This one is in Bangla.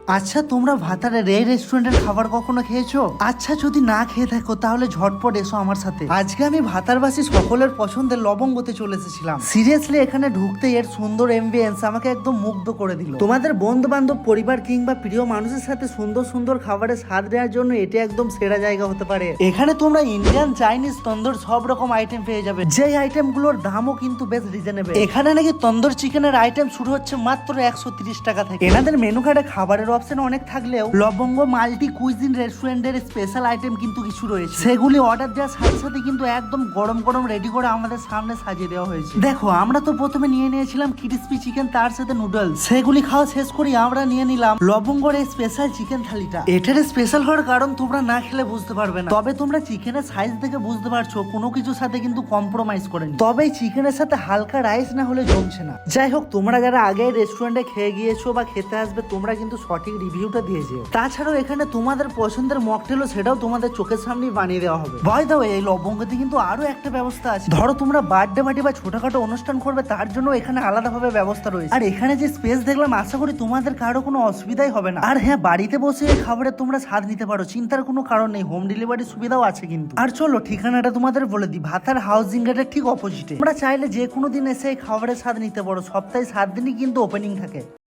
আচ্ছা, তোমরা ভাতারের এই রেস্টুরেন্টের খাবার কখনো খেয়েছো? আচ্ছা, যদি না খেয়ে থাকো তাহলে ঝটপট এসো আমার সাথে। আজকে আমি ভাতারবাসী সকলের পছন্দের লবঙ্গতে চলে এসেছিলাম। সিরিয়াসলি এখানে ঢুকতে এর সুন্দর এমবিয়েন্স আমাকে একদম মুগ্ধ করে দিল। তোমাদের বন্ধু বান্ধব, পরিবার কিংবা প্রিয় মানুষের সাথে সুন্দর সুন্দর খাবারের স্বাদ নেওয়ার জন্য এটি একদম সেরা জায়গা হতে পারে। এখানে তোমরা ইন্ডিয়ান, চাইনিজ, তন্দুর সব রকম আইটেম পেয়ে যাবে, যে আইটেম গুলোর দামও কিন্তু বেশ রিজনেবল। এখানে নাকি তন্দুর চিকেনের আইটেম শুরু হচ্ছে মাত্র 130 টাকা থেকে। এনাদের মেনু কার্ডে খাবারের অপশন অনেক থাকলেও লবঙ্গ মাল্টি কুইজিন রেস্টুরেন্টের স্পেশাল আইটেম কিন্তু কিছু রয়েছে, সেগুলি অর্ডার দেওয়ার সাথে সাথে কিন্তু একদম গরম গরম রেডি করে আমাদের সামনে সাজিয়ে দেওয়া হয়েছে। দেখো, আমরা তো প্রথমে নিয়ে নিয়েছিলাম ক্রিসপি চিকেন, তার সাথে নুডলস। সেগুলি খাওয়া শেষ করি আমরা নিয়ে নিলাম লবঙ্গর এই স্পেশাল চিকেন থালিটা। এটার স্পেশাল হওয়ার কারণ তোমরা না খেলে বুঝতে পারবে না, তবে তোমরা চিকেনের সাইজ দেখে বুঝতে পারছো কোনো কিছুর সাথে কিন্তু কম্প্রোমাইজ করেনি। তবে চিকেনের সাথে হালকা রাইস না হলে জমছে না। যাই হোক, তোমরা যারা আগে রেস্টুরেন্টে খেয়ে গিয়েছো বা খেতে আসবে, তোমরা কিন্তু সঠিক রিভিউটা দিয়েছে। তাছাড়াও এখানে তোমাদের পছন্দের মকটেলও সেটাও তোমাদের চোখের সামনেই বানিয়ে দেওয়া হবে। ভয় দাও, এই লবঙ্গতে কিন্তু আরো একটা ব্যবস্থা আছে। ধরো তোমরা বার্থডে পার্টি বা ছোটখাটো অনুষ্ঠান করবে, তার জন্য এখানে আলাদাভাবে ব্যবস্থা রয়েছে। আর এখানে যে স্পেস দেখলাম, আশা করি তোমাদের কারো কোনো অসুবিধাই হবে না। আর হ্যাঁ, বাড়িতে বসে এই খাবারের তোমরা স্বাদ নিতে পারো, চিন্তার কোনো কারণ নেই। হোম ডেলিভারির সুবিধাও আছে কিন্তু। আর চলো ঠিকানাটা তোমাদের বলে দিই, ভাতার হাউজিং গেটের ঠিক অপোজিটে। তোমরা চাইলে যে কোনো দিন এসে এই খাবারের স্বাদ নিতে পারো। সপ্তাহে 7 দিনই কিন্তু ওপেনিং থাকে।